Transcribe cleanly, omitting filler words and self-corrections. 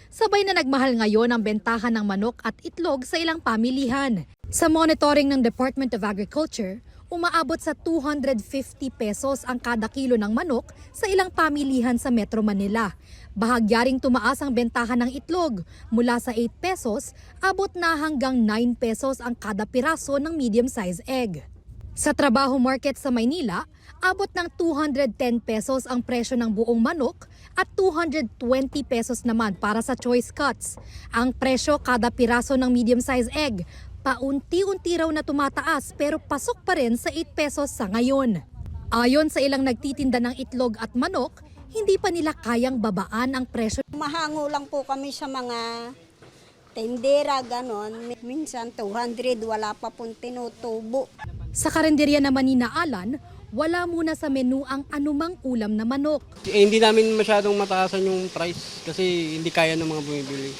sabay na nagmahal ngayon ang bentahan ng manok at itlog sa ilang pamilihan. Sa monitoring ng Department of Agriculture, umaabot sa 250 pesos ang kada kilo ng manok sa ilang pamilihan sa Metro Manila. Bahagya ring tumaas ang bentahan ng itlog. Mula sa 8 pesos, abot na hanggang 9 pesos ang kada piraso ng medium-size egg. Sa trabaho market sa Maynila, abot ng 210 pesos ang presyo ng buong manok at 220 pesos naman para sa choice cuts. Ang presyo kada piraso ng medium-size egg, paunti-unti raw na tumataas pero pasok pa rin sa 8 pesos sa ngayon. Ayon sa ilang nagtitinda ng itlog at manok, hindi pa nila kayang babaan ang presyo. Mahango lang po kami sa mga tendera, ganon. Minsan 200, wala pa pong tinutubo. Sa karinderya naman ni Alan, wala muna sa menu ang anumang ulam na manok. Hindi namin masyadong mataasan yung price kasi hindi kaya ng mga bumibili.